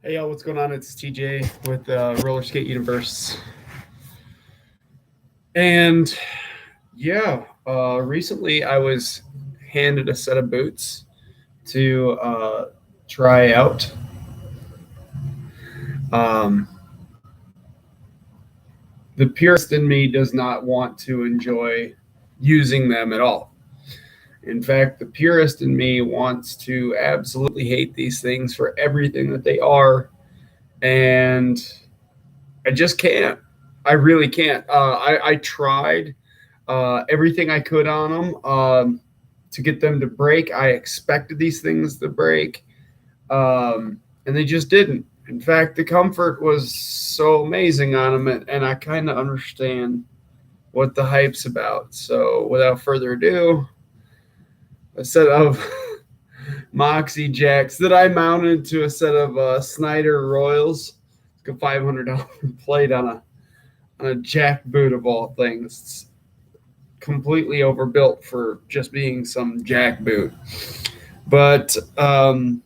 Hey, y'all, what's going on? It's TJ with Roller Skate Universe. And recently I was handed a set of boots to try out. Um, the purist in me does not want to enjoy using them at all. In fact, the purist in me wants to absolutely hate these things for everything that they are. And I just can't. I really can't. I tried everything I could on them to get them to break. I expected these things to break, and they just didn't. In fact, the comfort was so amazing on them, and I kind of understand what the hype's about. So, without further ado, a set of Moxie Jacks that I mounted to a set of Snyder Royals. It's a $500 plate on a jack boot of all things. It's completely overbuilt for just being some jack boot. But some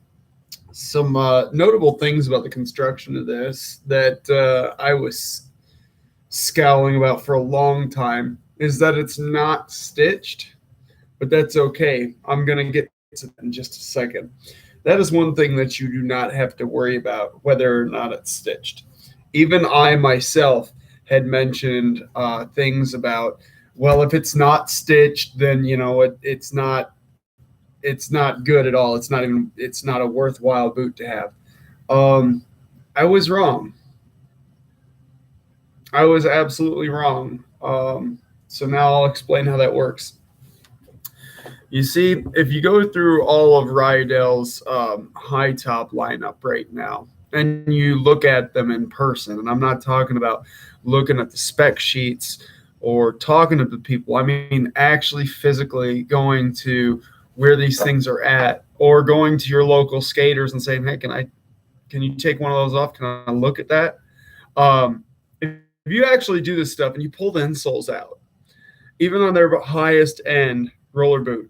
notable things about the construction of this that I was scowling about for a long time is that it's not stitched, but that's okay. I'm going to get to that in just a second. That is one thing that you do not have to worry about whether or not it's stitched. Even I myself had mentioned things about, well, if it's not stitched, then it's not good at all. It's not a worthwhile boot to have. Um, I was wrong. I was absolutely wrong. So now I'll explain how that works. You see, if you go through all of Rydell's high top lineup right now, and you look at them in person, and I'm not talking about looking at the spec sheets or talking to the people. I mean, actually physically going to where these things are at, or going to your local skaters and saying, "Hey, can you take one of those off? Can I look at that?" If you actually do this stuff and you pull the insoles out, even on their highest end roller boot,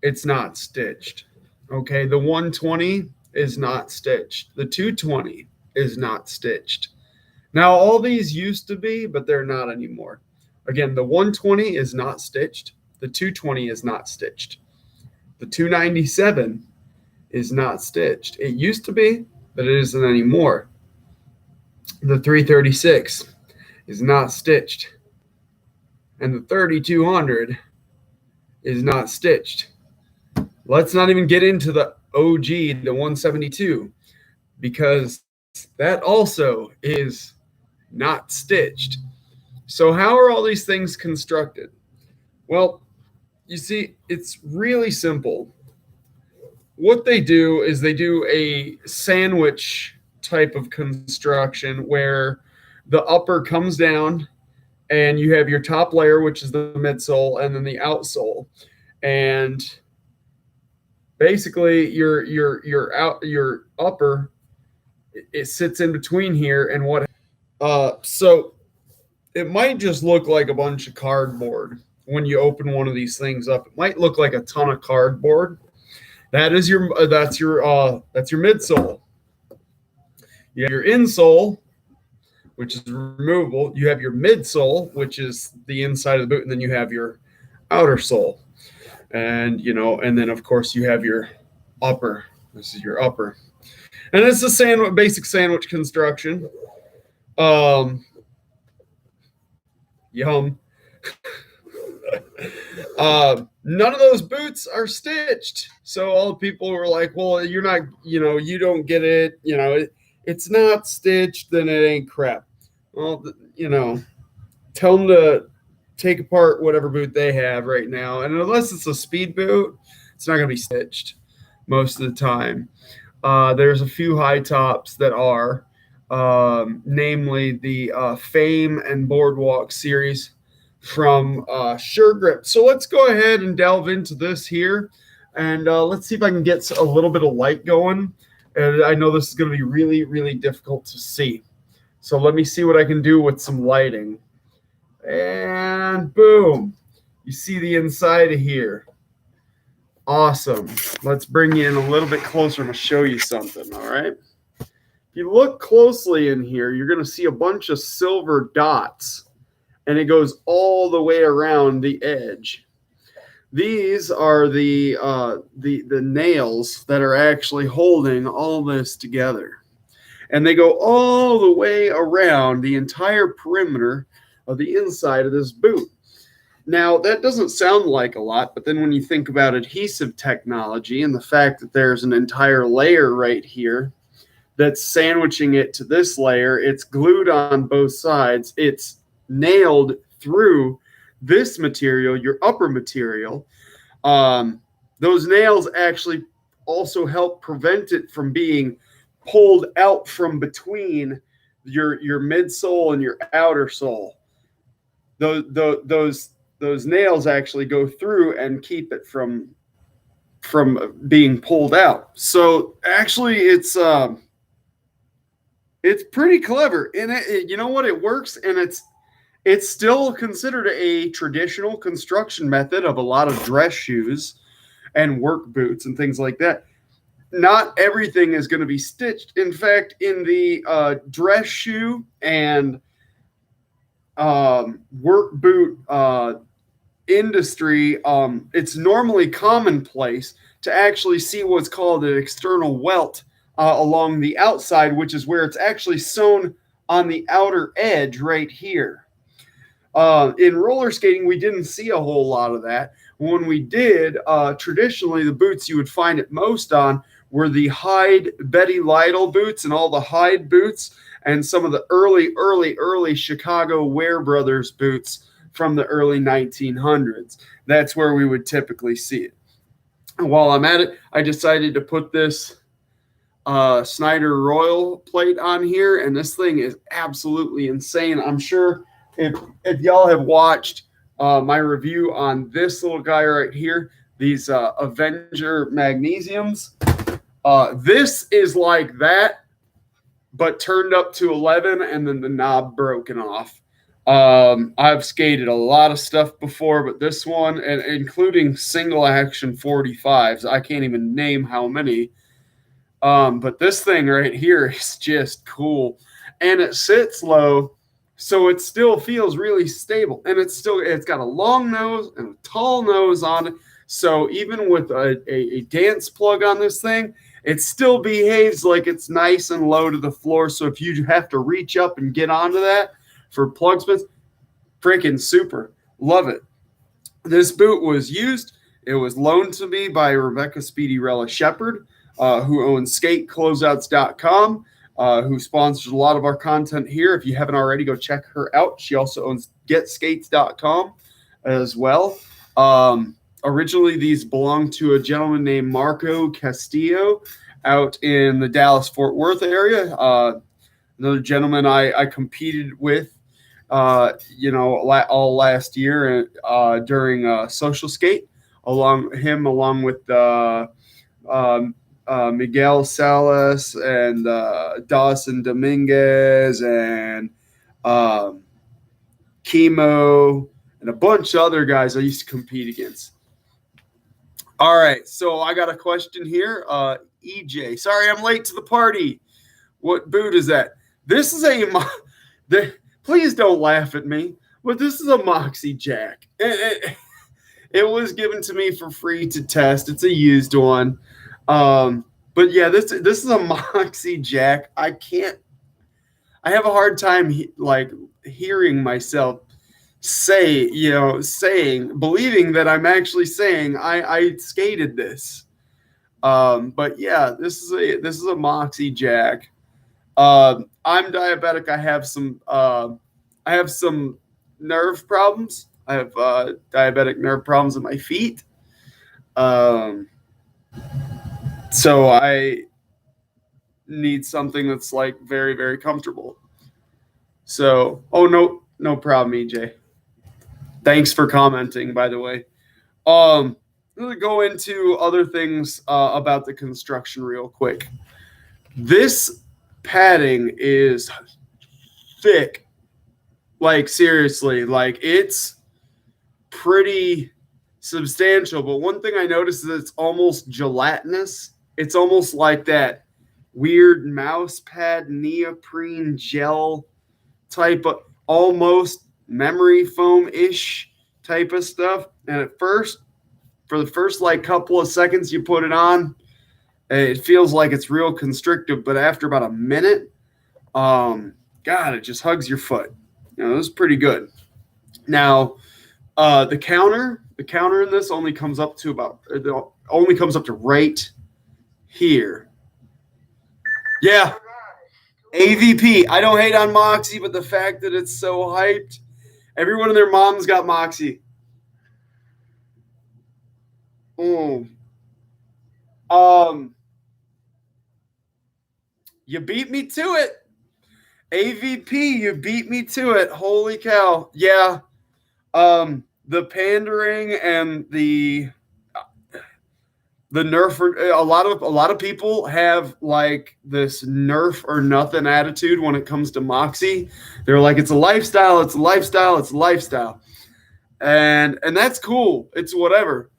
it's not stitched. Okay, the 120 is not stitched. The 220 is not stitched. Now, all these used to be, but they're not anymore. Again, the 120 is not stitched. The 220 is not stitched. The 297 is not stitched. It used to be, but it isn't anymore. The 336 is not stitched. And the 3200 is not stitched. Let's not even get into the OG, the 172, because that also is not stitched. So, how are all these things constructed? Well, you see, it's really simple. What they do is they do a sandwich type of construction where the upper comes down and you have your top layer, which is the midsole, and then the outsole. And basically your upper, it sits in between here and what so it might just look like a bunch of cardboard when you open one of these things up. It might look like a ton of cardboard. That's your midsole. You have your insole, which is removable. You have your midsole, which is the inside of the boot, and then you have your outer sole. And then of course you have your upper. This is your upper. And it's a basic sandwich construction. Um, Yum. None of those boots are stitched. So all the people were like, well, you're not, you don't get it. It's not stitched, then it ain't crap. Well, tell them to take apart whatever boot they have right now. And unless it's a speed boot, it's not going to be stitched most of the time. There's a few high tops that are, namely the Fame and Boardwalk series from Sure Grip. So let's go ahead and delve into this here, and let's see if I can get a little bit of light going. And I know this is going to be really, really difficult to see. So let me see what I can do with some lighting. And boom, you see the inside of here. Awesome. Let's bring you in a little bit closer. I'm going to show you something, all right? If you look closely in here, you're going to see a bunch of silver dots, and it goes all the way around the edge. These are the nails that are actually holding all this together. And they go all the way around the entire perimeter of the inside of this boot. Now, that doesn't sound like a lot, but then when you think about adhesive technology and the fact that there's an entire layer right here that's sandwiching it to this layer, it's glued on both sides, it's nailed through this material, your upper material. Those nails actually also help prevent it from being pulled out from between your midsole and your outer sole. Those nails actually go through and keep it from being pulled out. So actually, it's pretty clever, and you know what? It works, and it's still considered a traditional construction method of a lot of dress shoes and work boots and things like that. Not everything is going to be stitched. In fact, in the dress shoe and work boot industry, it's normally commonplace to actually see what's called an external welt along the outside, which is where it's actually sewn on the outer edge right here. In roller skating, we didn't see a whole lot of that. When we did, traditionally the boots you would find it most on were the Hyde Betty Lytle boots and all the Hyde boots and some of the early Chicago Ware Brothers boots from the early 1900s. That's where we would typically see it. And while I'm at it, I decided to put this Snyder Royal plate on here, and this thing is absolutely insane. I'm sure if y'all have watched my review on this little guy right here, these Avenger Magnesiums, this is like that, but turned up to 11 and then the knob broken off. I've skated a lot of stuff before, but this one, and including single action 45s, I can't even name how many. But this thing right here is just cool, and it sits low, so it still feels really stable, and it's got a long nose and a tall nose on it. So even with a dance plug on this thing, it still behaves like it's nice and low to the floor. So if you have to reach up and get onto that for plug spins, freaking super. Love it. This boot was used. It was loaned to me by Rebecca Speedyrella Shepherd, who owns SkateCloseouts.com, who sponsors a lot of our content here. If you haven't already, go check her out. She also owns GetSkates.com as well. Originally, these belonged to a gentleman named Marco Castillo out in the Dallas-Fort Worth area. Another gentleman I competed with, all last year during Social Skate, along with Miguel Salas and Dawson Dominguez and Chemo and a bunch of other guys I used to compete against. All right, so I got a question here. EJ, sorry I'm late to the party. What boot is that? This is please don't laugh at me, but this is a Moxie Jack. It was given to me for free to test. It's a used one. But yeah, this is a Moxie Jack. I have a hard time hearing myself believing that I'm actually saying I skated this. But yeah, this is a Moxie Jack. I'm diabetic. I have some nerve problems. I have diabetic nerve problems in my feet. So I need something that's like very, very comfortable. So, no problem, EJ. Thanks for commenting, by the way. I'm going to go into other things about the construction real quick. This padding is thick. Like, seriously, like, it's pretty substantial. But one thing I noticed is it's almost gelatinous. It's almost like that weird mouse pad neoprene gel type of almost memory foam-ish type of stuff. And at first, for the first like couple of seconds you put it on, it feels like it's real constrictive. But after about a minute, God, it just hugs your foot. You know, it was pretty good. Now, the counter in this only comes up to right here. Yeah, AVP. I don't hate on Moxie, but the fact that it's so hyped, everyone and their mom's got Moxie. You beat me to it. AVP, you beat me to it. Holy cow. Yeah. The pandering and the nerf, a lot of people have like this nerf or nothing attitude when it comes to Moxie. They're like, it's a lifestyle, it's a lifestyle, it's a lifestyle. And that's cool. It's whatever.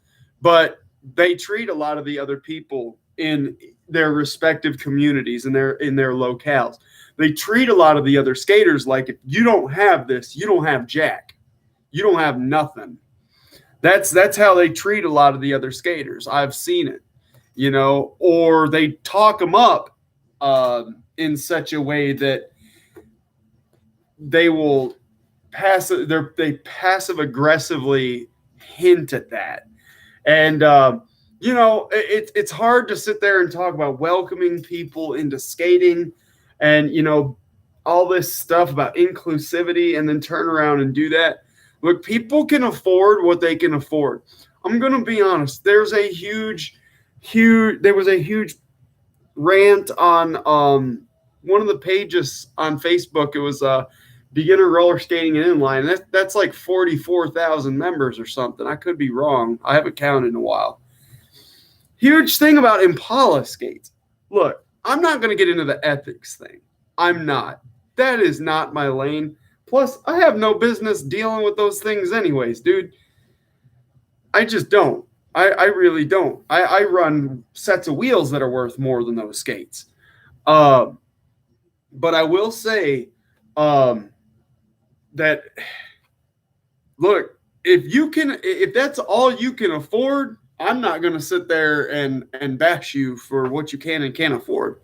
But they treat a lot of the other people in their respective communities and in their locales. They treat a lot of the other skaters like, if you don't have this, you don't have jack. You don't have nothing. That's how they treat a lot of the other skaters. I've seen it, you know, or they talk them up in such a way that they will they passive aggressively hint at that. And, you know, it's hard to sit there and talk about welcoming people into skating and, you know, all this stuff about inclusivity and then turn around and do that. Look, people can afford what they can afford. I'm going to be honest. There was a huge rant on one of the pages on Facebook. It was beginner roller skating and inline. That's like 44,000 members or something. I could be wrong. I haven't counted in a while. Huge thing about Impala skates. Look, I'm not going to get into the ethics thing. I'm not. That is not my lane. Plus, I have no business dealing with those things anyways, dude. I just don't. I really don't. I run sets of wheels that are worth more than those skates. But I will say that, look, if that's all you can afford, I'm not going to sit there and bash you for what you can and can't afford.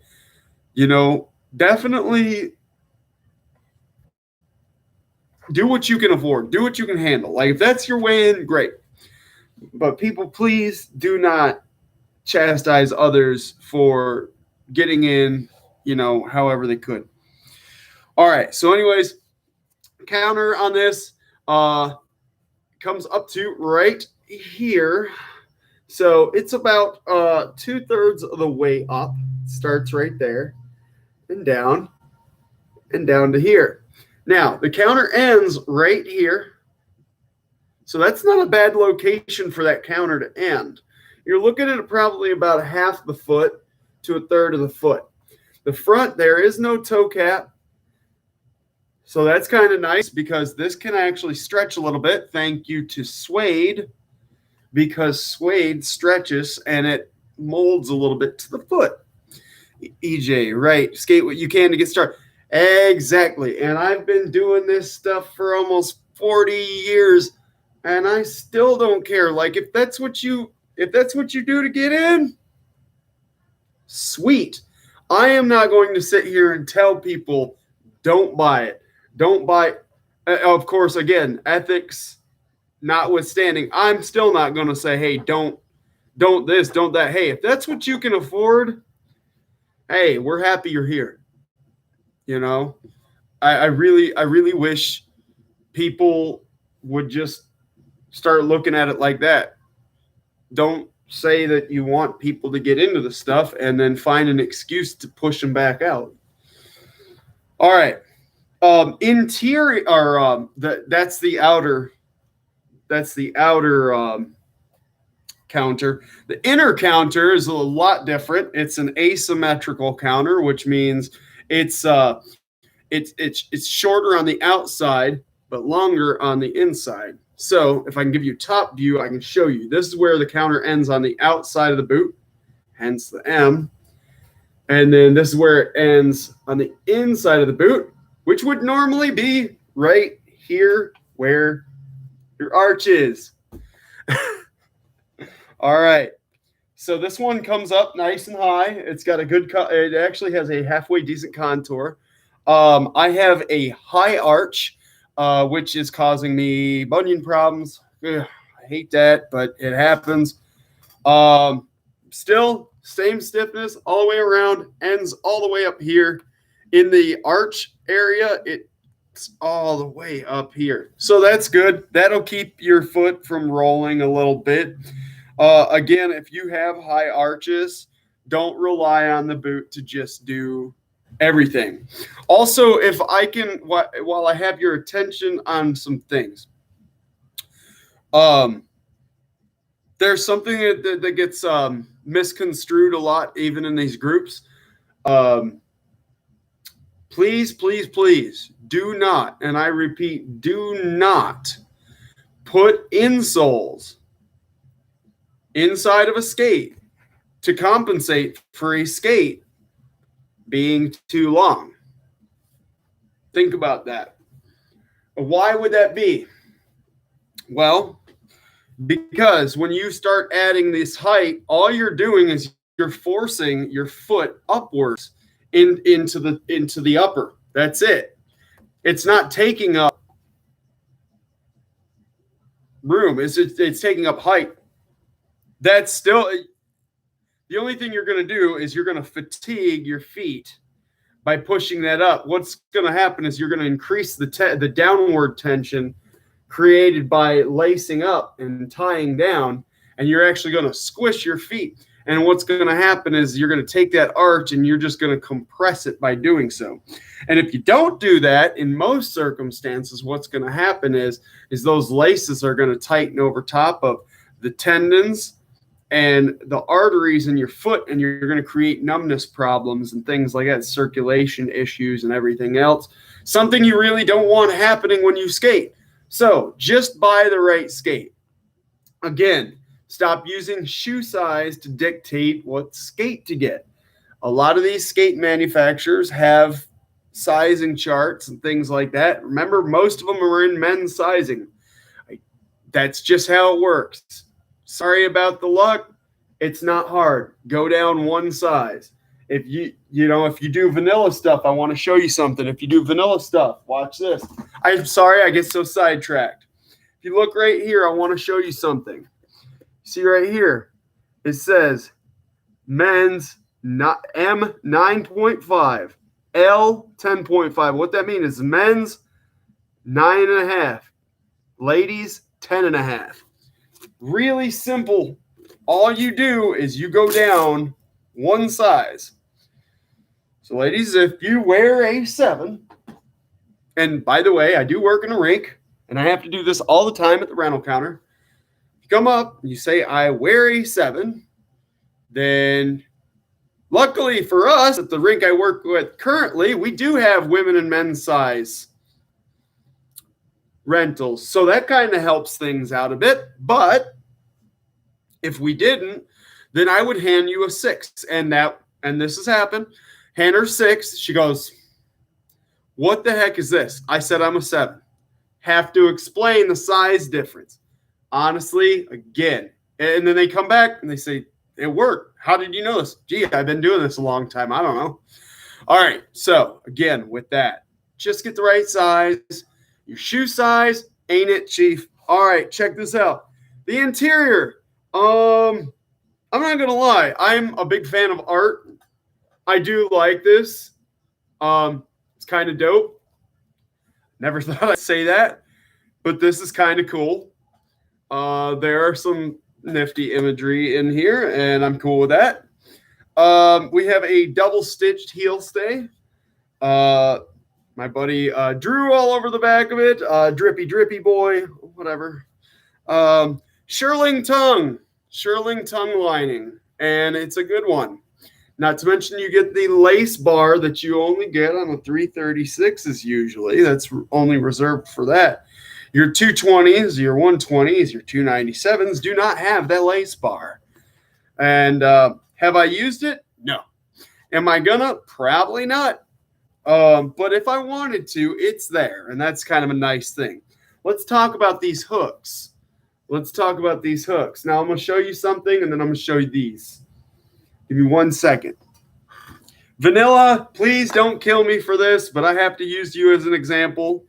You know, definitely do what you can afford. Do what you can handle. Like, if that's your way in, great. But people, please do not chastise others for getting in, you know, however they could. All right. So anyways, counter on this comes up to right here. So it's about 2/3 of the way up. Starts right there and down to here. Now, the counter ends right here. So that's not a bad location for that counter to end. You're looking at probably about half the foot to a third of the foot. The front, there is no toe cap. So that's kind of nice because this can actually stretch a little bit. Thank you to Suede, because Suede stretches and it molds a little bit to the foot. EJ, right. Skate what you can to get started. Exactly. And I've been doing this stuff for almost 40 years and I still don't care. Like, if that's what you do to get in, sweet. I am not going to sit here and tell people don't buy it. Don't buy it. Of course, again, ethics notwithstanding, I'm still not going to say, hey, don't this, don't that. Hey, if that's what you can afford, hey, we're happy you're here. You know, I really wish people would just start looking at it like that. Don't say that you want people to get into the stuff and then find an excuse to push them back out. All right. Interior, or that's the outer counter. The inner counter is a lot different. It's an asymmetrical counter, which means it's shorter on the outside but longer on the inside. So if I can give you top view, I can show you. This is where the counter ends on the outside of the boot, hence the M. And then this is where it ends on the inside of the boot, which would normally be right here where your arch is. All right. So this one comes up nice and high. It's got a good it actually has a halfway decent contour. I have a high arch, which is causing me bunion problems. Ugh, I hate that, but it happens. Still, same stiffness all the way around, ends all the way up here. In the arch area, it's all the way up here. So that's good. That'll keep your foot from rolling a little bit. Again, if you have high arches, don't rely on the boot to just do everything. Also, if I can, while I have your attention on some things, there's something that gets misconstrued a lot, even in these groups. Please, please, please do not, and I repeat, do not put insoles inside of a skate to compensate for a skate being too long. Think about that. Why would that be? Well, because when you start adding this height, all you're doing is you're forcing your foot upwards into the upper. That's it. It's not taking up room. It's taking up height. That's still the only thing you're going to do is you're going to fatigue your feet by pushing that up. What's going to happen is you're going to increase the downward tension created by lacing up and tying down, and you're actually going to squish your feet. And what's going to happen is you're going to take that arch and you're just going to compress it by doing so. And if you don't do that, in most circumstances, what's going to happen is those laces are going to tighten over top of the tendons and the arteries in your foot, and you're going to create numbness problems and things like that, circulation issues and everything else. Something you really don't want happening when you skate. So just buy the right skate. Again, stop using shoe size to dictate what skate to get. A lot of these skate manufacturers have sizing charts and things like that. Remember, most of them are in men's sizing. That's just how it works. Sorry about the luck. It's not hard. Go down one size. If you do vanilla stuff, I want to show you something. If you do vanilla stuff, watch this. I'm sorry, I get so sidetracked. If you look right here, I want to show you something. See right here, it says men's M 9.5, L 10.5. What that means is men's 9.5, ladies 10.5. Really simple. All you do is you go down one size. So ladies, if you wear a 7, and by the way, I do work in a rink, and I have to do this all the time at the rental counter. You come up and you say, I wear a 7, then luckily for us at the rink I work with currently, we do have women and men's size rentals. So that kind of helps things out a bit. But if we didn't, then I would hand you a 6. And this has happened. Hand her 6. She goes, what the heck is this? I said, I'm a 7. Have to explain the size difference. Honestly, again. And then they come back and they say, it worked. How did you know this? Gee, I've been doing this a long time. I don't know. All right. So again, with that, just get the right size. Your shoe size ain't it, Chief. All right, check this out. The interior. I'm not gonna lie. I'm a big fan of art. I do like this. It's kind of dope. Never thought I'd say that, but this is kind of cool. There are some nifty imagery in here, and I'm cool with that. We have a double-stitched heel stay. My buddy drew all over the back of it. Drippy boy, whatever. Shearling tongue lining, and it's a good one. Not to mention you get the lace bar that you only get on the 336s usually. That's only reserved for that. Your 220s, your 120s, your 297s do not have that lace bar. And have I used it? No. Am I gonna? Probably not. But if I wanted to, it's there, and that's kind of a nice thing. Let's talk about these hooks. Let's talk about these hooks. Now I'm going to show you something, and then I'm going to show you these. Give me 1 second. Vanilla, please don't kill me for this, but I have to use you as an example.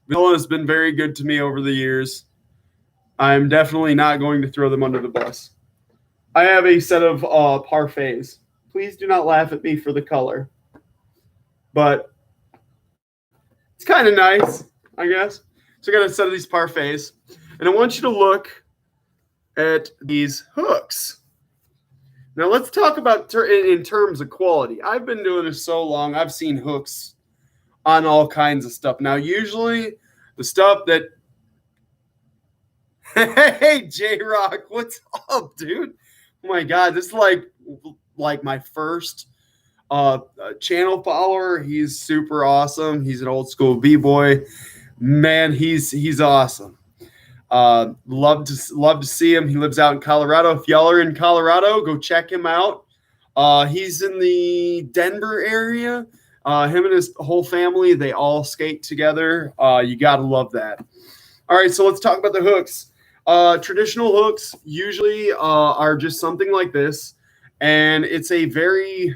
Vanilla has been very good to me over the years. I'm definitely not going to throw them under the bus. I have a set of parfaits. Please do not laugh at me for the color. But it's kind of nice, I guess. So I got a set of these parfaits. And I want you to look at these hooks. Now let's talk about in terms of quality. I've been doing this so long. I've seen hooks on all kinds of stuff. Now usually the stuff that hey J-Rock, what's up, dude? Oh my God, this is like my first channel follower. He's super awesome. He's an old school b-boy. Man, he's awesome. Love to see him. He lives out in Colorado. If y'all are in Colorado, go check him out. He's in the Denver area. Him and his whole family, they all skate together. You gotta love that. All right, so let's talk about the hooks. Traditional hooks usually are just something like this, and it's a very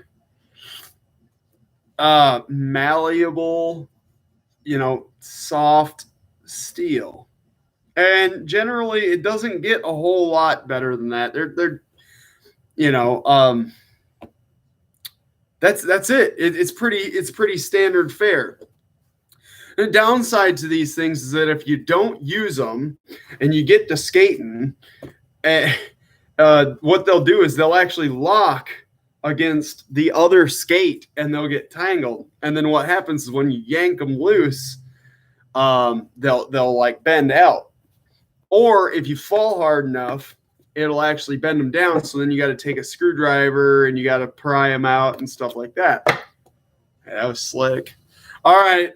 malleable, soft steel. And generally, it doesn't get a whole lot better than that. That's it. It's pretty standard fare. The downside to these things is that if you don't use them and you get to skating, what they'll do is they'll actually lock against the other skate and they'll get tangled. And then what happens is when you yank them loose, they'll like bend out. Or if you fall hard enough, it'll actually bend them down. So then you got to take a screwdriver and you got to pry them out and stuff like that. Hey, that was slick. All right.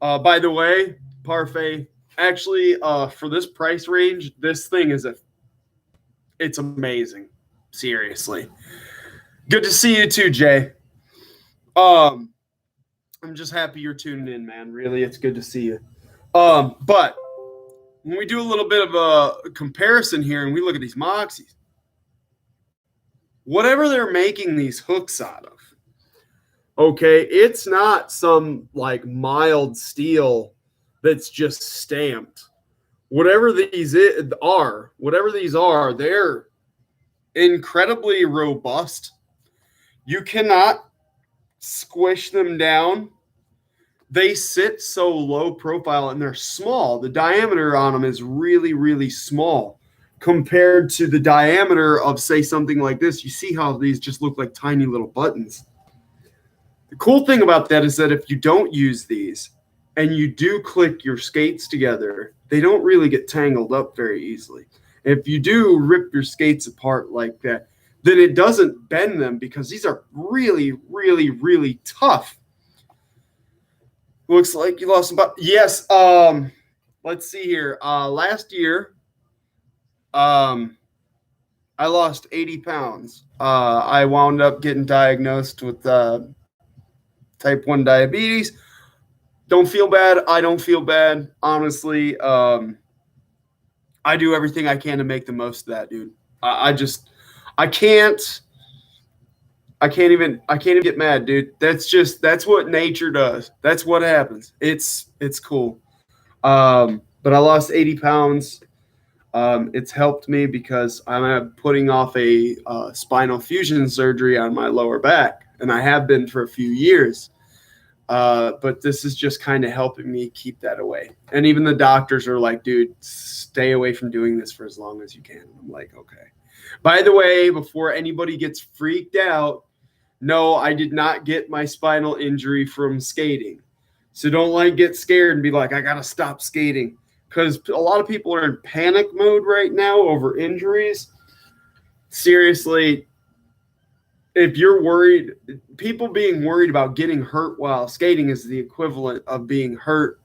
By the way, Parfait, actually, for this price range, this thing it's amazing. Seriously. Good to see you too, Jay. I'm just happy you're tuning in, man. Really, it's good to see you. But when we do a little bit of a comparison here and we look at these Moxies, whatever they're making these hooks out of, okay, it's not some like mild steel that's just stamped. Whatever these are, they're incredibly robust. You cannot squish them down. They sit so low profile and they're small. The diameter on them is really, really small compared to the diameter of, say, something like this. You see how these just look like tiny little buttons. The cool thing about that is that if you don't use these and you do click your skates together, they don't really get tangled up very easily. If you do rip your skates apart like that, then it doesn't bend them because these are really, really, really tough. Looks like you lost some. Yes. Let's see here. Last year, I lost 80 pounds. I wound up getting diagnosed with type 1 diabetes. Don't feel bad. I don't feel bad. Honestly, I do everything I can to make the most of that, dude. I can't even get mad, dude. That's what nature does. That's what happens. It's cool. But I lost 80 pounds. It's helped me because I'm putting off a spinal fusion surgery on my lower back, and I have been for a few years. But this is just kind of helping me keep that away. And even the doctors are like, dude, stay away from doing this for as long as you can. I'm like, okay. By the way, before anybody gets freaked out, no, I did not get my spinal injury from skating. So don't get scared and be like, I got to stop skating. Because a lot of people are in panic mode right now over injuries. Seriously, if you're worried, people being worried about getting hurt while skating is the equivalent of being hurt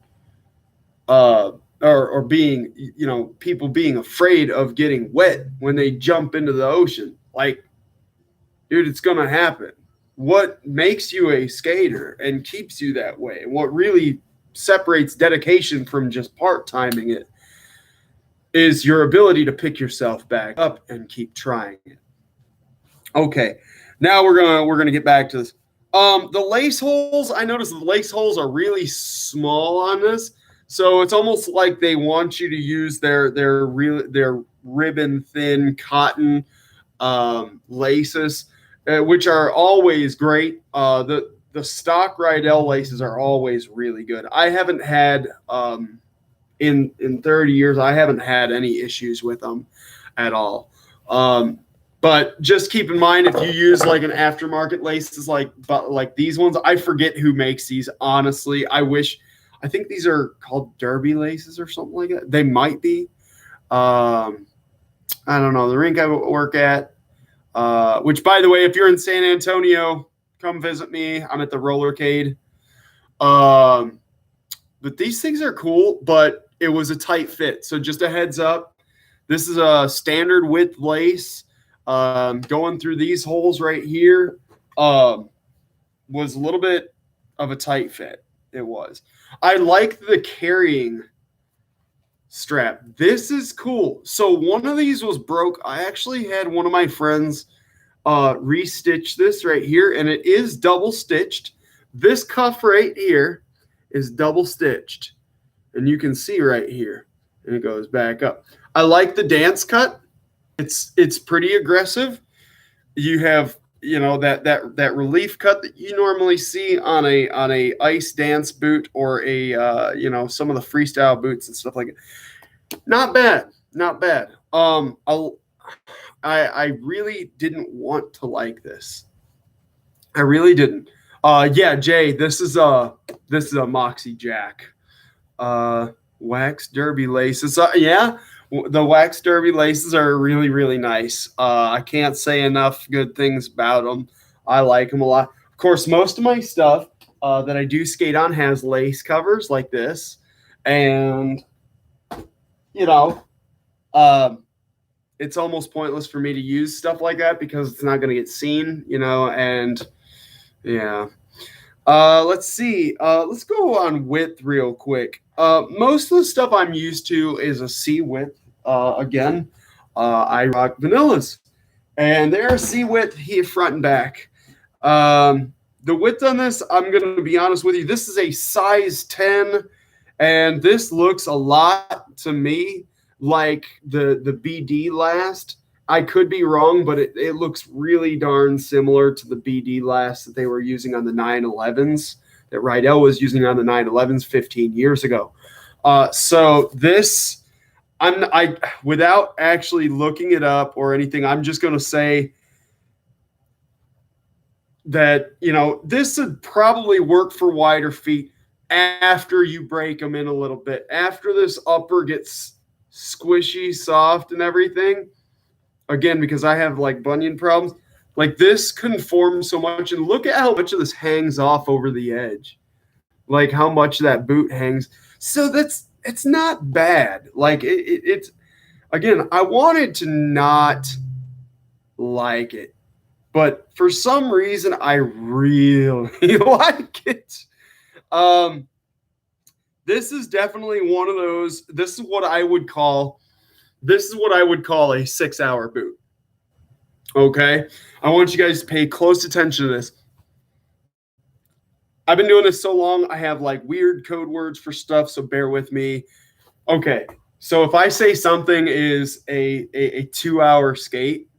or being, people being afraid of getting wet when they jump into the ocean. Like, dude, it's going to happen. What makes you a skater and keeps you that way, and what really separates dedication from just part-timing it, is your ability to pick yourself back up and keep trying it. Okay, now we're gonna get back to this. The lace holes, I noticed the lace holes are really small on this, so it's almost like they want you to use their ribbon thin cotton laces, which are always great. The stock Rydell laces are always really good. I haven't had in 30 years, I haven't had any issues with them at all. But just keep in mind, if you use like an aftermarket laces like these ones, I forget who makes these. Honestly, I think these are called Derby laces or something like that. They might be. I don't know. The rink I work at, which, by the way, if you're in San Antonio, come visit me. I'm at the Rollercade. But these things are cool, but it was a tight fit. So just a heads up, this is a standard width lace. Going through these holes right here was a little bit of a tight fit. It was. I like the carrying strap. This is cool. So one of these was broke. I actually had one of my friends restitch this right here, and it is double stitched. This cuff right here is double stitched, and you can see right here, and it goes back up. I like the dance cut. It's pretty aggressive. You have, that relief cut that you normally see on a ice dance boot or a some of the freestyle boots and stuff like that. Not bad. I really didn't want to like this. I really didn't. Yeah, Jay, this is a Moxie Jack. Wax derby laces. Yeah. The wax derby laces are really, really nice. I can't say enough good things about them. I like them a lot. Of course, most of my stuff that I do skate on has lace covers like this. And, it's almost pointless for me to use stuff like that because it's not going to get seen, and yeah. Let's see. Let's go on width real quick. Most of the stuff I'm used to is a C width. Again, I rock vanillas, and they're C width here, front and back. The width on this, I'm going to be honest with you, this is a size 10, and this looks a lot to me like the BD last. I could be wrong, but it looks really darn similar to the BD last that they were using on the 911s, that Rydell was using on the 911s 15 years ago. So this, I without actually looking it up or anything, I'm just going to say that, this would probably work for wider feet after you break them in a little bit. After this upper gets squishy, soft, and everything. Again, because I have like bunion problems, like this conforms so much, and look at how much of this hangs off over the edge, like how much that boot hangs. So it's not bad. Like it's again, I wanted to not like it, but for some reason I really like it. This is definitely one of those. This is what I would call a 6-hour boot. Okay. I want you guys to pay close attention to this. I've been doing this so long, I have like weird code words for stuff, so bear with me. Okay. So if I say something is a 2-hour skate,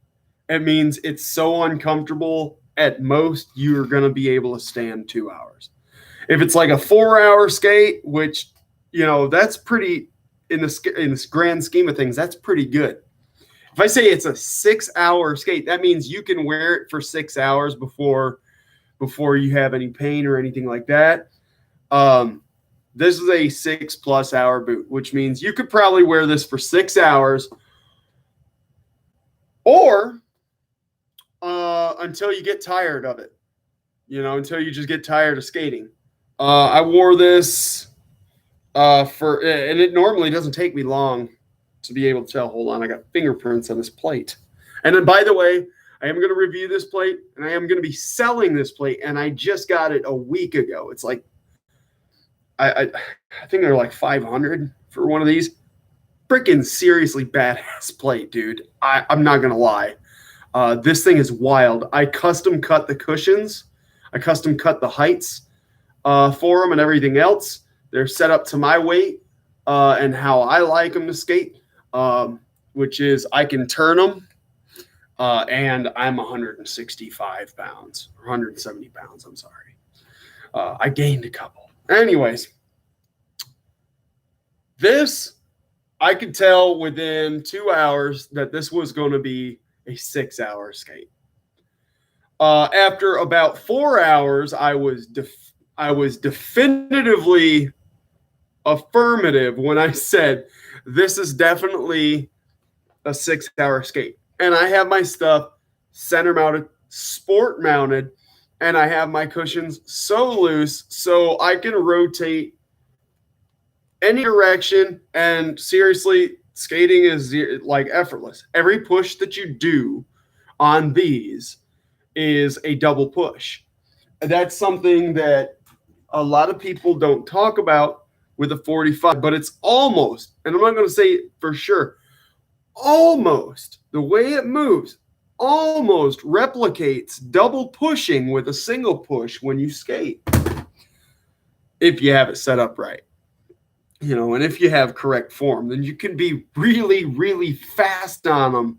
it means it's so uncomfortable, at most you're going to be able to stand 2 hours. If it's like a 4-hour skate, which, that's pretty, in this grand scheme of things, that's pretty good. If I say it's a 6-hour skate, that means you can wear it for 6 hours before you have any pain or anything like that. This is a 6+ hour boot, which means you could probably wear this for 6 hours or until you get tired of it, until you just get tired of skating. I wore this And it normally doesn't take me long to be able to tell. Hold on, I got fingerprints on this plate. And then, by the way, I am going to review this plate, and I am going to be selling this plate, and I just got it a week ago. It's like I think they're like 500 for one of these. Freaking seriously badass plate, dude. I'm not going to lie. This thing is wild. I custom cut the cushions. I custom cut the heights for them and everything else. They're set up to my weight and how I like them to skate, which is I can turn them, and I'm 165 pounds, or 170 pounds, I'm sorry. I gained a couple. Anyways, this, I could tell within 2 hours that this was going to be a 6-hour skate. After about 4 hours, I was definitively affirmative when I said this is definitely a 6-hour skate. And I have my stuff center mounted, sport mounted, and I have my cushions so loose so I can rotate any direction. And seriously, skating is like effortless. Every push that you do on these is a double push. That's something that a lot of people don't talk about with a 45, but it's almost, and I'm not going to say for sure, almost the way it moves almost replicates double pushing with a single push when you skate, if you have it set up right. And if you have correct form, then you can be really, really fast on them.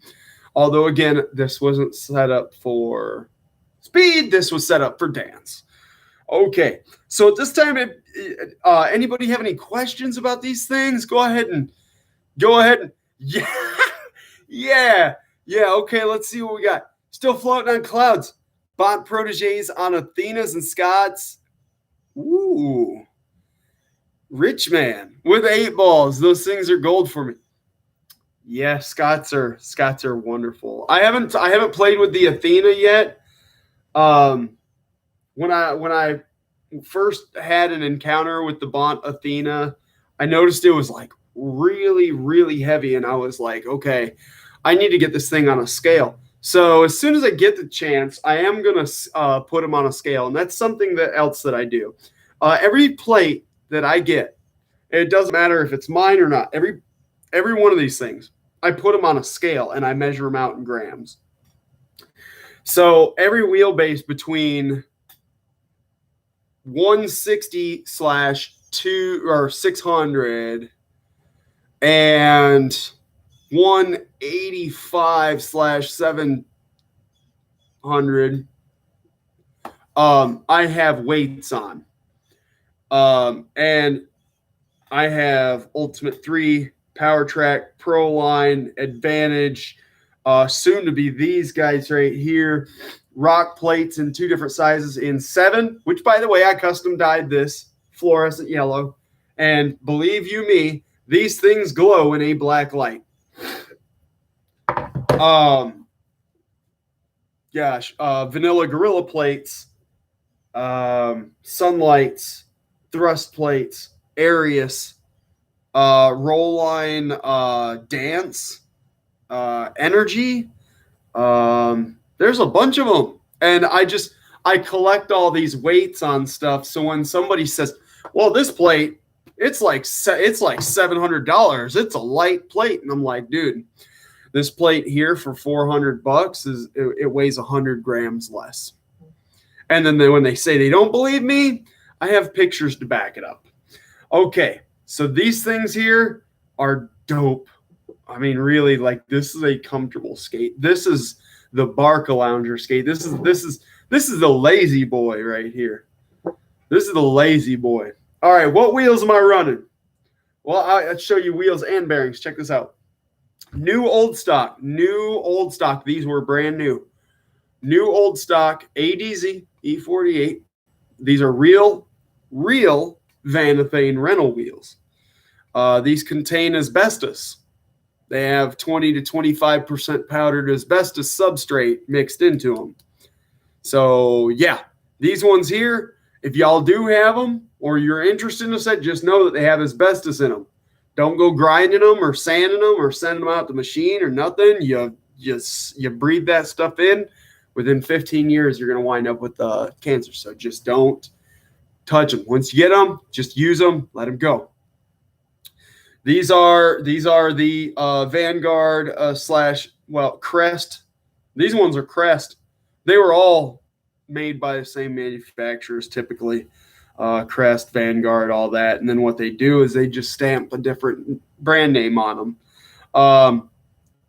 Although, again, this wasn't set up for speed. This was set up for dance. Okay, so at this time, anybody have any questions about these things? Go ahead and yeah. Okay, let's see what we got. Still floating on clouds. Bont proteges on Athenas and Scots. Ooh, rich man with 8 balls. Those things are gold for me. Yeah, Scots are wonderful. I haven't played with the Athena yet. When I first had an encounter with the Bont Athena, I noticed it was like really, really heavy, and I was like, okay, I need to get this thing on a scale. So as soon as I get the chance, I am gonna put them on a scale, and that's something else that I do. Every plate that I get, it doesn't matter if it's mine or not. Every one of these things, I put them on a scale and I measure them out in grams. So every wheelbase between 160/2 or 600 and 185/700, I have weights on. And I have Ultimate 3, Power Track, Pro Line, Advantage, soon to be these guys right here. Rock plates in 2 different sizes in 7, which, by the way, I custom dyed this fluorescent yellow. And believe you me, these things glow in a black light. Vanilla Gorilla plates, Sunlights, Thrust plates, Arius, Roll Line, Dance, Energy. There's a bunch of them, and I collect all these weights on stuff. So when somebody says, "Well, this plate, it's like $700. It's a light plate," and I'm like, "Dude, this plate here for $400 it weighs 100 grams less." And then when they say they don't believe me, I have pictures to back it up. Okay, so these things here are dope. I mean, really, like, this is a comfortable skate. This is the Barca Lounger skate. This is the lazy boy right here. This is the lazy boy. All right, what wheels am I running? Well, I'll show you wheels and bearings. Check this out. New old stock. These were brand new. New old stock ADZ E48. These are real Van Athane rental wheels. These contain asbestos. They have 20 to 25% powdered asbestos substrate mixed into them. So, yeah, these ones here, if y'all do have them, or you're interested in a set, just know that they have asbestos in them. Don't go grinding them or sanding them or sending them out to machine or nothing. You breathe that stuff in. Within 15 years, you're going to wind up with cancer. So just don't touch them. Once you get them, just use them. Let them go. These are the Vanguard Crest. These ones are Crest. They were all made by the same manufacturers typically. Crest, Vanguard, all that. And then what they do is they just stamp a different brand name on them.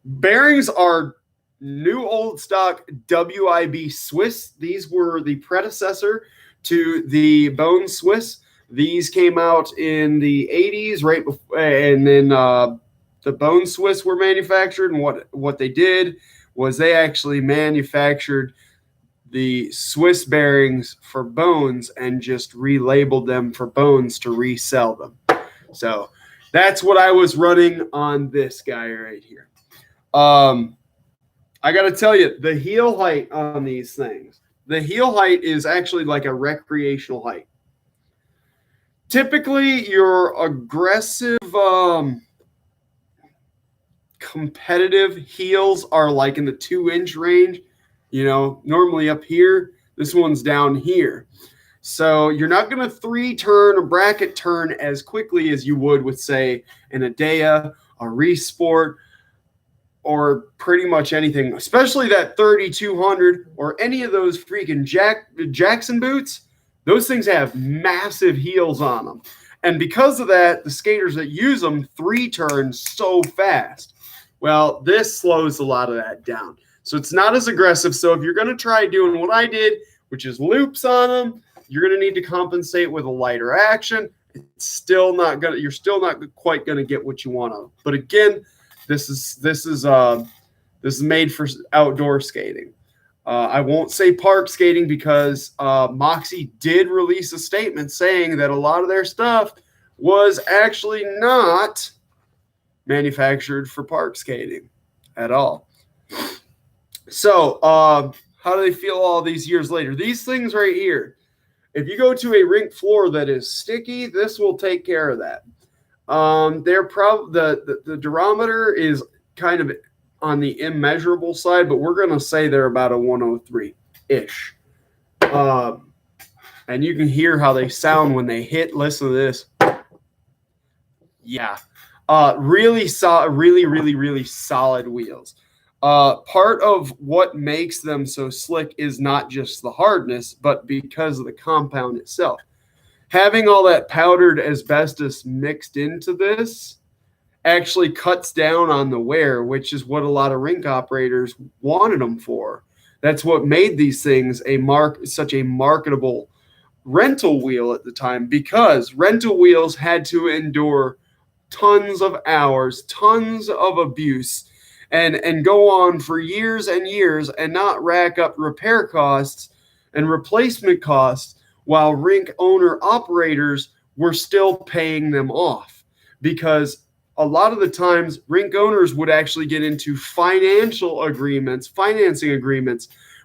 Bearings are new old stock WIB Swiss. These were the predecessor to the Bone Swiss. These came out in the 80s, right before, and then the Bone Swiss were manufactured. And what they did was they actually manufactured the Swiss bearings for Bones and just relabeled them for Bones to resell them. So that's what I was running on this guy right here. I got to tell you, the heel height on these things, the heel height is actually like a recreational height. Typically, your aggressive, competitive heels are like in the 2-inch range. Normally up here, this one's down here. So you're not going to 3-turn or bracket turn as quickly as you would with, say, an Adea, a Resport, or pretty much anything, especially that 3200 or any of those freaking Jackson boots. Those things have massive heels on them. And because of that, the skaters that use them 3-turn so fast. Well, this slows a lot of that down. So it's not as aggressive. So if you're going to try doing what I did, which is loops on them, you're going to need to compensate with a lighter action. You're still not quite going to get what you want on them. But again, this is made for outdoor skating. I won't say park skating because Moxie did release a statement saying that a lot of their stuff was actually not manufactured for park skating at all. So how do they feel all these years later? These things right here, if you go to a rink floor that is sticky, this will take care of that. They're probably the durometer is kind of on the immeasurable side, but we're going to say they're about a 103-ish. And you can hear how they sound when they hit. Listen to this. Yeah. Really solid wheels. Part of what makes them so slick is not just the hardness, but because of the compound itself. Having all that powdered asbestos mixed into this actually cuts down on the wear, which is what a lot of rink operators wanted them for. That's what made these things such a marketable rental wheel at the time, because rental wheels had to endure tons of hours, tons of abuse, and go on for years and years and not rack up repair costs and replacement costs while rink owner operators were still paying them off. Because a lot of the times rink owners would actually get into financing agreements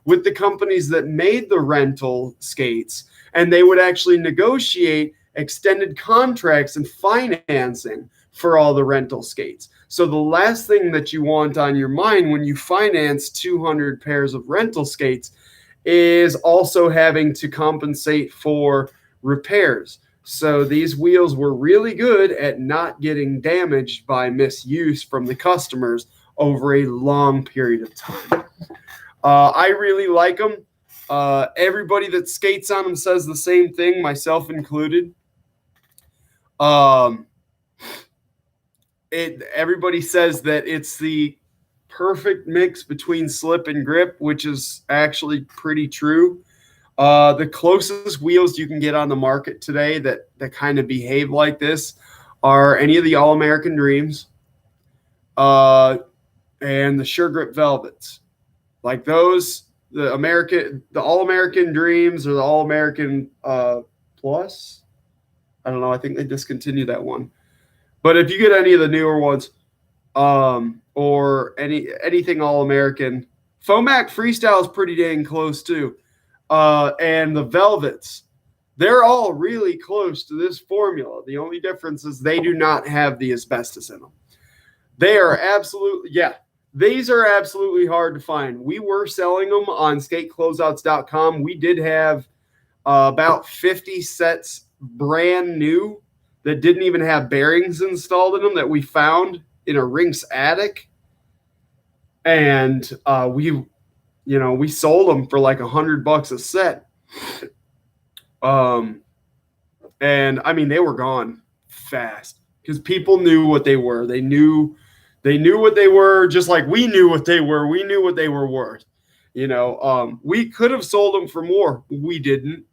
with the companies that made the rental skates, and they would actually negotiate extended contracts and financing for all the rental skates. So the last thing that you want on your mind when you finance 200 pairs of rental skates is also having to compensate for repairs. So these wheels were really good at not getting damaged by misuse from the customers over a long period of time. I really like them. Everybody that skates on them says the same thing, myself included. Everybody says that it's the perfect mix between slip and grip, which is actually pretty true. The closest wheels you can get on the market today that kind of behave like this are any of the All-American Dreams and the Sure Grip Velvets. Like those, the All-American Dreams or the All-American Plus. I don't know. I think they discontinued that one. But if you get any of the newer ones, or anything All-American, Fomac Freestyle is pretty dang close too. And the Velvets, They're all really close to this formula. The only difference is they do not have the asbestos in them. They are absolutely, yeah, these are absolutely hard to find. We were selling them on skatecloseouts.com. We did have about 50 sets brand new that didn't even have bearings installed in them that we found in a rink's attic. And we sold them for like $100 a set. And I mean, they were gone fast because people knew what they were. They knew what they were, just like we knew what they were. We knew what they were worth. We could have sold them for more. We didn't.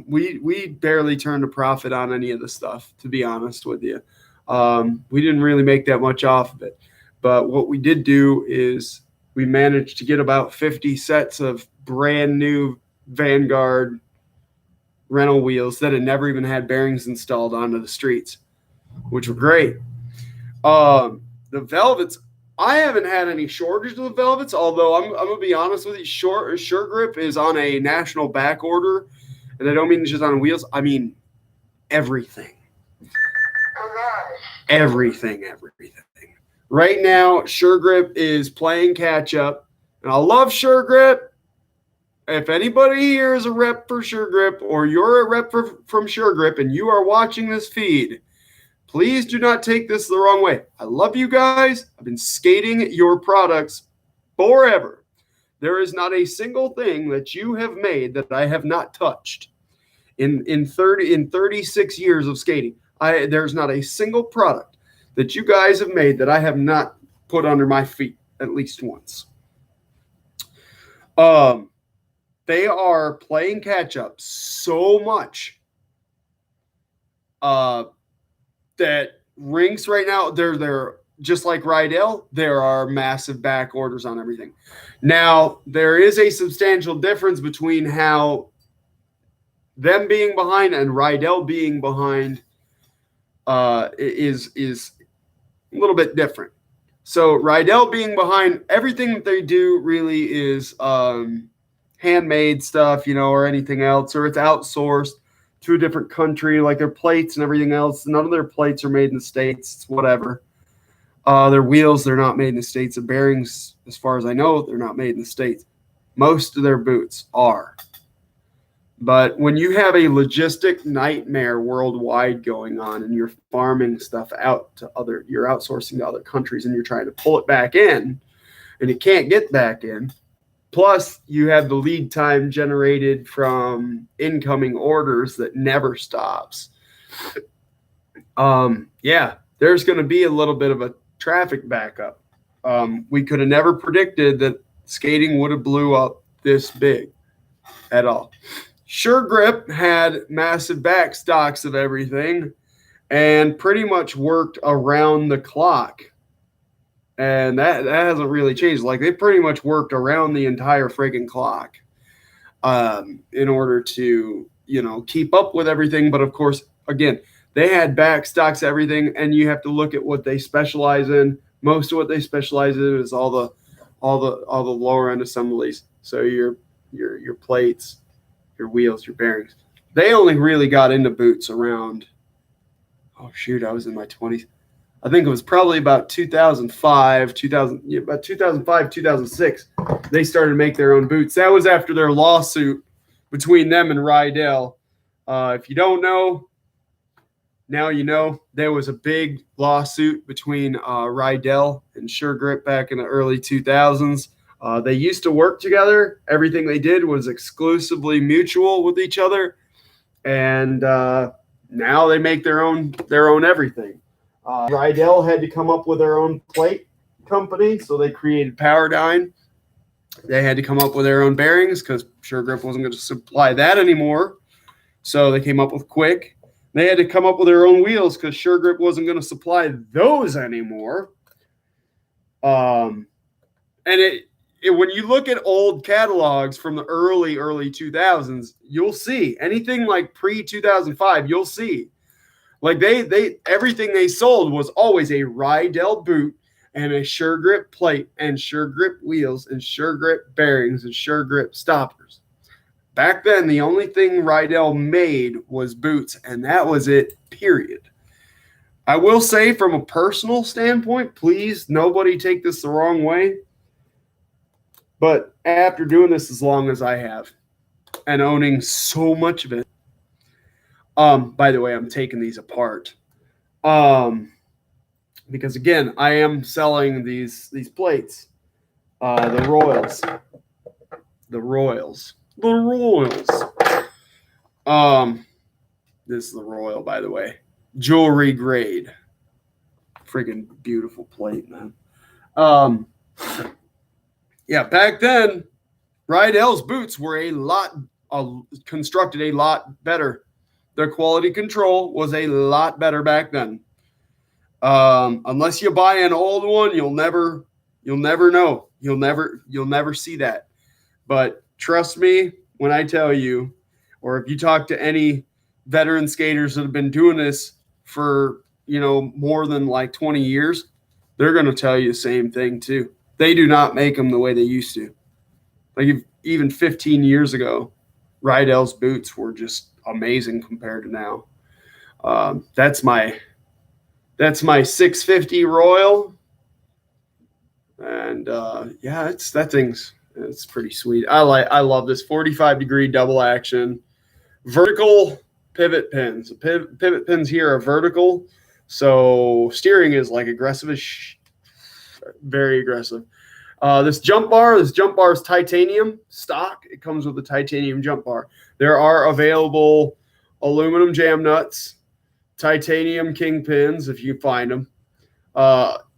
We barely turned a profit on any of the stuff, to be honest with you. We didn't really make that much off of it. But what we did do is we managed to get about 50 sets of brand new Vanguard rental wheels that had never even had bearings installed onto the streets, which were great. The Velvets, I haven't had any shortage of the Velvets, although I'm going to be honest with you, Sure Grip is on a national back order, and I don't mean just on wheels. I mean everything. Everything. Right now, Sure Grip is playing catch up, and I love Sure Grip. If anybody here is a rep for Sure Grip, or you're a rep from Sure Grip and you are watching this feed, please do not take this the wrong way. I love you guys. I've been skating your products forever. There is not a single thing that you have made that I have not touched. In 36 years of skating, there's not a single product that you guys have made that I have not put under my feet at least once. They are playing catch up so much that rinks right now, they're just like Rydell, there are massive back orders on everything. Now, there is a substantial difference between how them being behind and Rydell being behind is a little bit different. So Rydell being behind, everything that they do really is handmade stuff, or anything else, or it's outsourced to a different country, like their plates and everything else. None of their plates are made in the States. It's whatever. Their wheels, they're not made in the States. The bearings, as far as I know, they're not made in the States. Most of their boots are. But when you have a logistic nightmare worldwide going on and you're farming stuff out to you're outsourcing to other countries and you're trying to pull it back in and it can't get back in, plus you have the lead time generated from incoming orders that never stops. There's going to be a little bit of a traffic backup. We could have never predicted that skating would have blew up this big at all. Sure Grip had massive back stocks of everything and pretty much worked around the clock. And that hasn't really changed. Like, they pretty much worked around the entire friggin' clock in order to, keep up with everything. But of course, again, they had back stocks, everything, and you have to look at what they specialize in. Most of what they specialize in is all the lower end assemblies. So your plates, your wheels, your bearings. They only really got into boots around, I was in my 20s. I think it was probably about 2005, 2006. They started to make their own boots. That was after their lawsuit between them and Rydell. If you don't know, now you know. There was a big lawsuit between Rydell and Sure Grip back in the early 2000s. They used to work together. Everything they did was exclusively mutual with each other, and now they make their own everything. Rydell had to come up with their own plate company, so they created Powerdyne. They had to come up with their own bearings because Sure Grip wasn't going to supply that anymore, so they came up with Quick. They had to come up with their own wheels because Sure Grip wasn't going to supply those anymore. And when you look at old catalogs from the early 2000s, you'll see anything like pre-2005, you'll see. Like they everything they sold was always a Rydell boot and a Sure Grip plate and Sure Grip wheels and Sure Grip bearings and Sure Grip stoppers. Back then, the only thing Rydell made was boots, and that was it, period. I will say from a personal standpoint, please, nobody take this the wrong way. But after doing this as long as I have and owning so much of it, by the way, I'm taking these apart. Because again, I am selling these plates. The Royals. This is the Royal, by the way. Jewelry grade. Freaking beautiful plate, man. Yeah, back then, Rydell's boots were constructed a lot better. Their quality control was a lot better back then. Unless you buy an old one, you'll never know. You'll never see that. But trust me when I tell you, or if you talk to any veteran skaters that have been doing this for, more than like 20 years, they're going to tell you the same thing too. They do not make them the way they used to. Like even 15 years ago, Rydell's boots were just amazing compared to now. That's my 650 Royal. And it's pretty sweet. I love this 45-degree double action vertical pivot pins. Pivot pins here are vertical, so steering is like very aggressive. This jump bar is titanium stock. It comes with a titanium jump bar. There are available aluminum jam nuts, titanium kingpins if you can find them,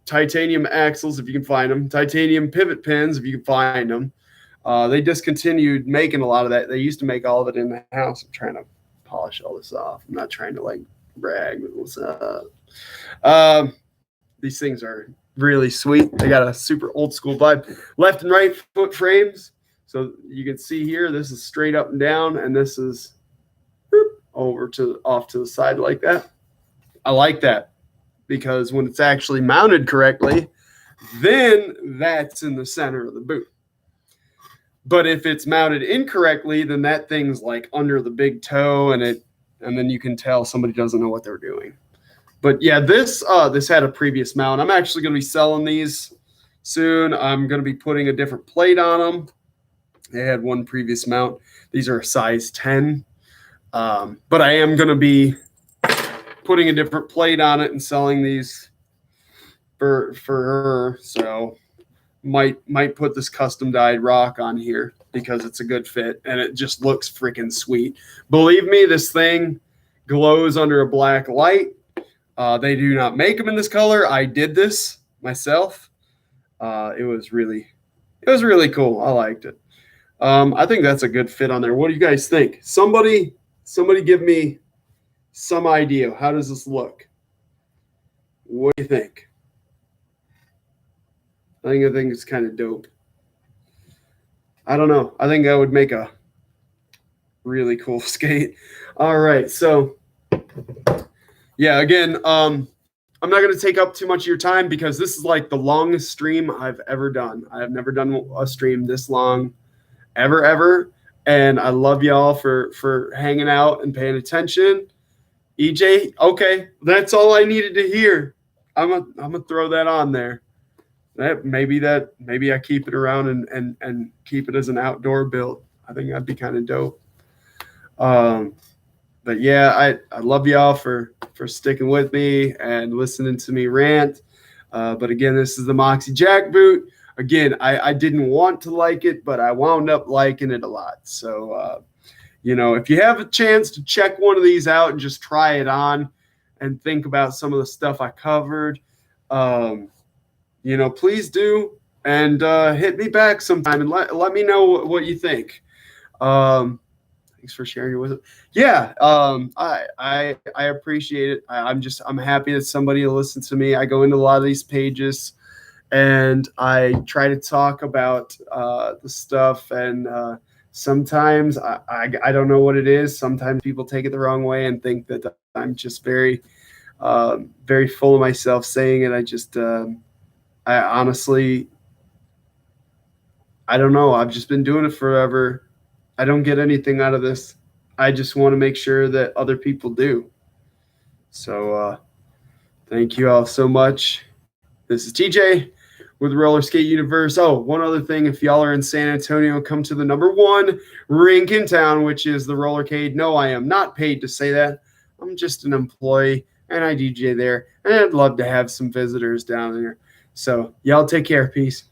titanium axles if you can find them, titanium pivot pins if you can find them. They discontinued making a lot of that. They used to make all of it in the house. I'm trying to polish all this off. I'm not trying to brag. What's up? These things are really sweet. They got a super old school vibe. Left and right foot frames. So you can see here, this is straight up and down, and this is off to the side like that. I like that because when it's actually mounted correctly, then that's in the center of the boot. But if it's mounted incorrectly, then that thing's like under the big toe, and then you can tell somebody doesn't know what they're doing. But yeah, this had a previous mount. I'm actually going to be selling these soon. I'm going to be putting a different plate on them. They had one previous mount. These are a size 10. But I am going to be putting a different plate on it and selling these for her. So might put this custom dyed rock on here because it's a good fit and it just looks freaking sweet. Believe me, this thing glows under a black light. They do not make them in this color. I did this myself. It was really cool. I liked it. I think that's a good fit on there. What do you guys think? Somebody give me some idea. How does this look? What do you think? I think it's kind of dope. I don't know. I think that would make a really cool skate. All right. So yeah, again, I'm not going to take up too much of your time because this is like the longest stream I've ever done. I have never done a stream this long ever. And I love y'all for hanging out and paying attention. EJ, okay, that's all I needed to hear. I'm gonna throw that on there. Maybe I keep it around and keep it as an outdoor build. I think that'd be kind of dope. But yeah, I love y'all for sticking with me and listening to me rant. But again, this is the Moxie Jack boot. Again, I didn't want to like it, but I wound up liking it a lot. So, if you have a chance to check one of these out and just try it on and think about some of the stuff I covered, please do. And hit me back sometime and let me know what you think. Thanks for sharing your wisdom. Yeah, I appreciate it. I'm happy that somebody will listen to me. I go into a lot of these pages and I try to talk about the stuff, and sometimes I don't know what it is. Sometimes people take it the wrong way and think that I'm just very full of myself saying it. I honestly, I don't know. I've just been doing it forever. I don't get anything out of this. I just want to make sure that other people do. So thank you all so much. This is TJ with Roller Skate Universe. Oh, one other thing. If y'all are in San Antonio, come to the #1 rink in town, which is the Rollercade. No, I am not paid to say that. I'm just an employee, and I DJ there. And I'd love to have some visitors down there. So y'all take care. Peace.